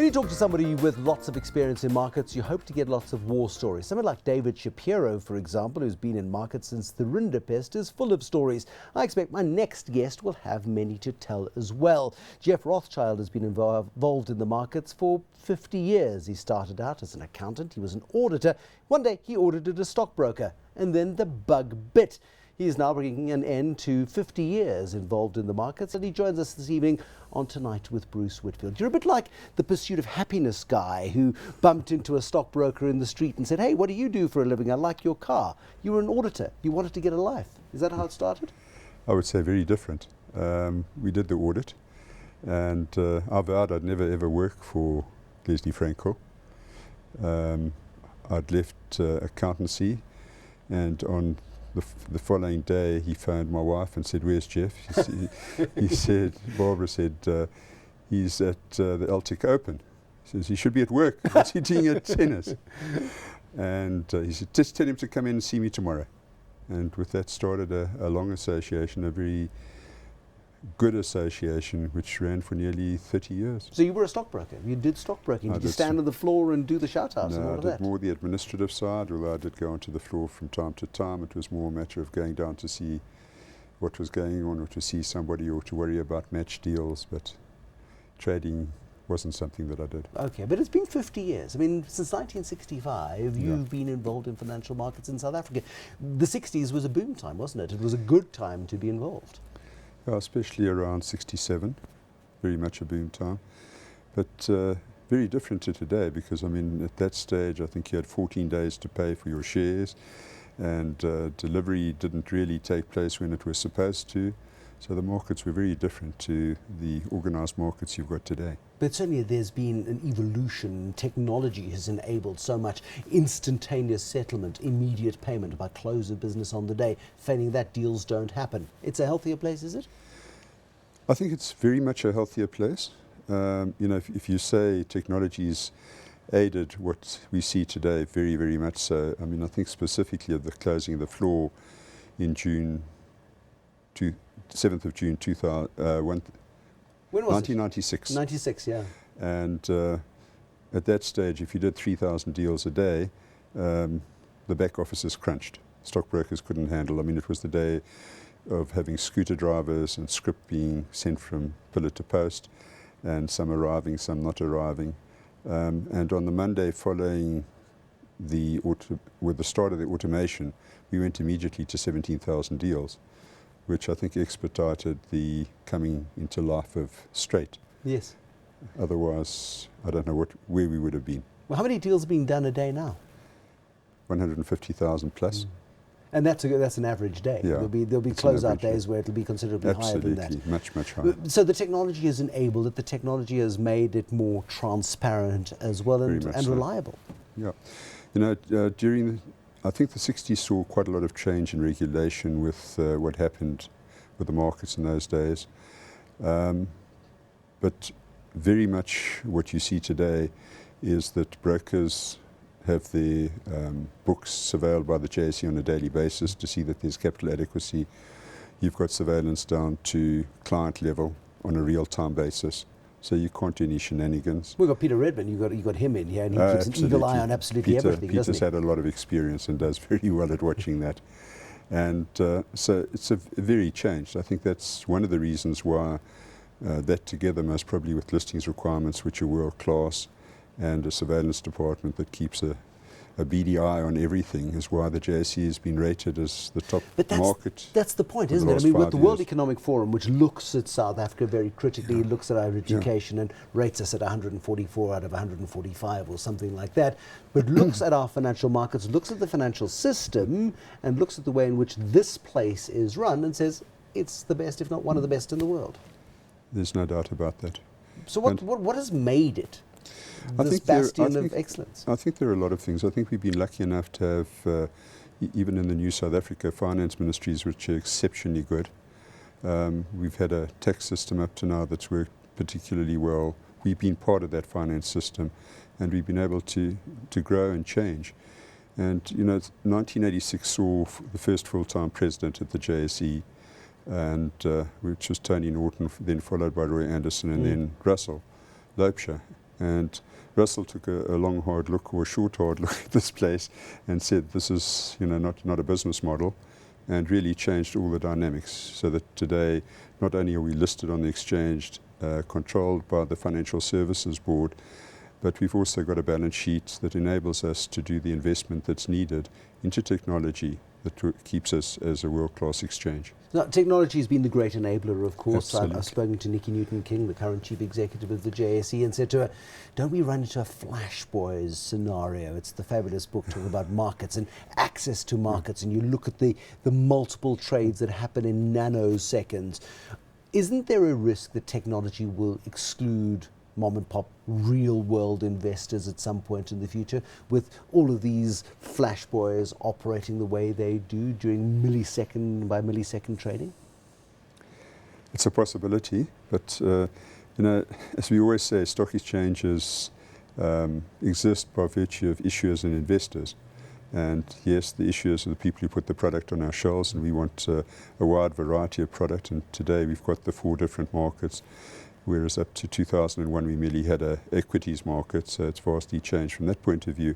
When you talk to somebody with lots of experience in markets, you hope to get lots of war stories. Someone like David Shapiro, for example, who's been in markets since the Rinderpest, is full of stories. I expect my next guest will have many to tell as well. Geoff Rothschild has been involved in the markets for 50 years. He started out as an accountant, he was an auditor. One day he audited a stockbroker, and then the bug bit. He is now bringing an end to 50 years involved in the markets, and he joins us this evening on Tonight with Bruce Whitfield. You're a bit like the Pursuit of Happiness guy who bumped into a stockbroker in the street and said, "Hey, what do you do for a living? I like your car." You were an auditor. You wanted to get a life. Is that how it started? I would say very different. We did the audit, and I vowed I'd never ever work for Leslie Frankel. I'd left accountancy, and on the following day he phoned my wife and said, "Where's Geoff?" He said, Barbara said, "He's at the Celtic Open." He says, "He should be at work. He's hitting at tennis." And he said, "Just tell him to come in and see me tomorrow." And with that started a long association, a very good association, which ran for nearly 30 years. So you were a stockbroker. You did stockbroking. Did you stand on the floor and do the shout-outs and all of that? No, I did more the administrative side, although I did go onto the floor from time to time. It was more a matter of going down to see what was going on, or to see somebody, or to worry about match deals, but trading wasn't something that I did. Okay, but it's been 50 years. I mean, since 1965, you've been involved in financial markets in South Africa. The 60s was a boom time, wasn't it? It was a good time to be involved. Especially around 67, very much a boom time, but very different to today, because I mean at that stage I think you had 14 days to pay for your shares, and delivery didn't really take place when it was supposed to, so the markets were very different to the organised markets you've got today. But certainly there's been an evolution. Technology has enabled so much instantaneous settlement, immediate payment by close of business on the day. Failing that, deals don't happen. It's a healthier place, is it? I think it's very much a healthier place. You know, if you say technology's aided what we see today, very, very much so. I mean, I think specifically of the closing of the floor in June, 7th of June 1996. 96, yeah. And at that stage, if you did 3,000 deals a day, the back offices crunched. Stockbrokers couldn't handle. I mean, it was the day of having scooter drivers and script being sent from pillar to post, and some arriving, some not arriving. And on the Monday following with the start of the automation, we went immediately to 17,000 deals, which I think expedited the coming into life of straight. Yes. Otherwise, I don't know where we would have been. Well, how many deals are being done a day now? 150,000 plus. And that's an average day. Yeah, there'll be closeout days where it'll be considerably higher than that. Absolutely, much higher. So the technology has enabled it. The technology has made it more transparent as well, and reliable. Yeah, you know, I think the 60s saw quite a lot of change in regulation with what happened with the markets in those days. But very much what you see today is that brokers have their books surveilled by the JSE on a daily basis to see that there's capital adequacy. You've got surveillance down to client level on a real-time basis, so you can't do any shenanigans. We've got Peter Redman, you got him in here, and he keeps an eagle eye on absolutely everything, doesn't he? Peter's had a lot of experience and does very well at watching that. And so it's a very changed. I think that's one of the reasons why that, together most probably with listings requirements, which are world-class, and a surveillance department that keeps a beady eye on everything, is why the JSE has been rated as the top market. That's the point, isn't it? I mean, with the World Economic Forum, which looks at South Africa very critically, looks at our education and rates us at 144 out of 145 or something like that, but looks at our financial markets, looks at the financial system, and looks at the way in which this place is run, and says it's the best, if not one of the best in the world. There's no doubt about that. So what has made it this bastion of excellence? I think there are a lot of things. I think we've been lucky enough to have, even in the new South Africa, finance ministries which are exceptionally good. We've had a tax system up to now that's worked particularly well. We've been part of that finance system, and we've been able to grow and change. And you know, 1986 saw the first full-time president at the JSE, and which was Tony Norton, then followed by Roy Anderson, and then Russell Loubser. And Russell took a long, hard look, or a short, hard look at this place and said, this is, not a business model, and really changed all the dynamics so that today, not only are we listed on the exchange, controlled by the Financial Services Board, but we've also got a balance sheet that enables us to do the investment that's needed into technology that keeps us as a world-class exchange. Now, technology has been the great enabler, of course. I've spoken to Nikki Newton-King, the current chief executive of the JSE, and said to her, don't we run into a Flash Boys scenario? It's the fabulous book talking about markets and access to markets, and you look at the multiple trades that happen in nanoseconds. Isn't there a risk that technology will exclude mom and pop real world investors at some point in the future, with all of these Flash Boys operating the way they do during millisecond by millisecond trading? It's a possibility, but as we always say, stock exchanges exist by virtue of issuers and investors. And yes, the issuers are the people who put the product on our shelves, and we want a wide variety of product. And today we've got the 4 different markets, whereas up to 2001 we merely had an equities market, so it's vastly changed from that point of view.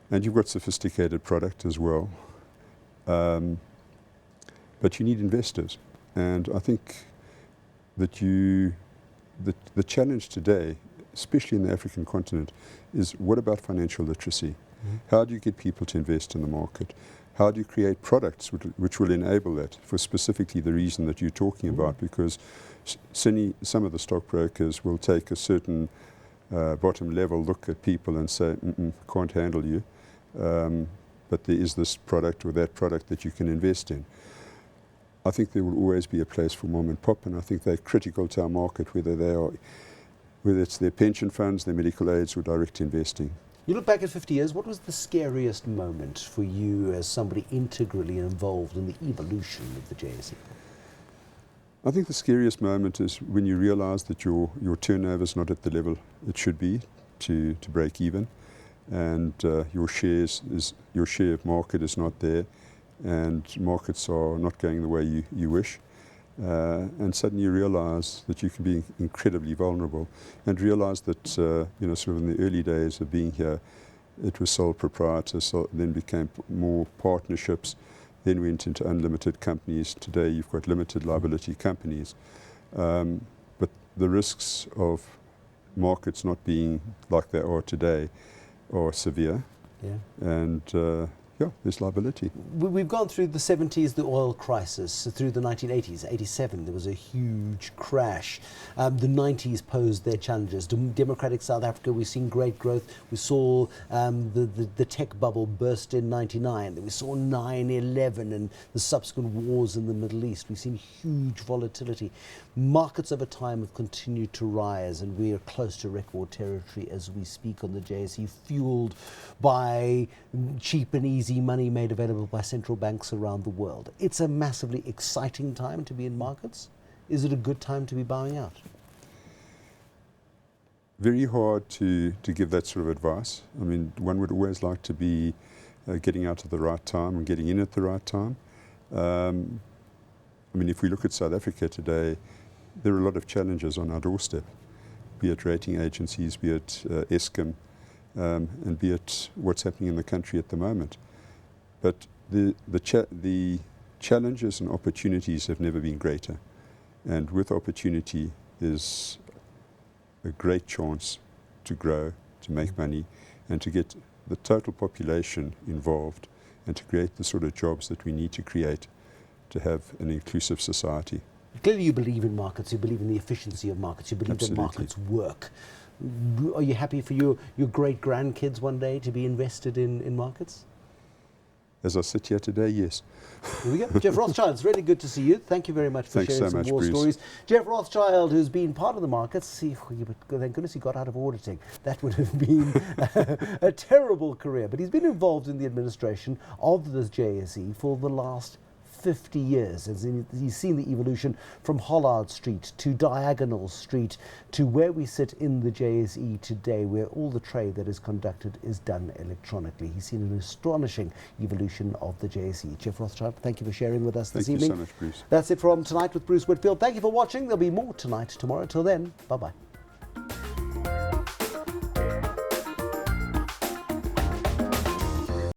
And you've got sophisticated product as well. But you need investors. And I think that the challenge today, especially in the African continent, is what about financial literacy? How do you get people to invest in the market? How do you create products which will enable that, for specifically the reason that you're talking about? Because some of the stockbrokers will take a certain bottom level look at people and say, can't handle you, but there is this product or that product that you can invest in. I think there will always be a place for mom and pop, and I think they're critical to our market, whether it's their pension funds, their medical aids, or direct investing. You look back at 50 years, what was the scariest moment for you as somebody integrally involved in the evolution of the JSE? I think the scariest moment is when you realize that your turnover is not at the level it should be to break even, and your share of market is not there, and markets are not going the way you wish. And suddenly you realize that you can be incredibly vulnerable, and realize that sort of in the early days of being here, it was sole proprietor, so then became more partnerships, then went into unlimited companies. Today you've got limited liability companies, but the risks of markets not being like they are today are severe. And there's liability. We've gone through the 70s, the oil crisis, through the 1980s, 87, there was a huge crash. The 90s posed their challenges. Democratic South Africa, we've seen great growth. We saw the tech bubble burst in 99. Then we saw 9/11 and the subsequent wars in the Middle East. We've seen huge volatility. Markets over time have continued to rise, and we are close to record territory as we speak on the JSE, fueled by cheap and easy money made available by central banks around the world. It's a massively exciting time to be in markets. Is it a good time to be buying out? Very hard to give that sort of advice. I mean, one would always like to be getting out at the right time and getting in at the right time. I mean, if we look at South Africa today, there are a lot of challenges on our doorstep, be it rating agencies, be it Eskom, and be it what's happening in the country at the moment. But the challenges and opportunities have never been greater. And with opportunity is a great chance to grow, to make money, and to get the total population involved, and to create the sort of jobs that we need to create to have an inclusive society. Clearly you believe in markets, you believe in the efficiency of markets, you believe that markets work. Are you happy for your great-grandkids one day to be invested in markets? As I sit here today, yes. Here we go. Geoff Rothschild, it's really good to see you. Thank you very much for sharing some war stories. Geoff Rothschild, who's been part of the markets, thank goodness he got out of auditing. That would have been a terrible career. But he's been involved in the administration of the JSE for the last 50 years. He's seen the evolution from Hollard Street to Diagonal Street to where we sit in the JSE today, where all the trade that is conducted is done electronically. He's seen an astonishing evolution of the JSE. Geoff Rothschild, thank you for sharing with us this evening. Thank you so much, Bruce. That's it from Tonight with Bruce Whitfield. Thank you for watching. There'll be more tonight, tomorrow. Till then, bye-bye.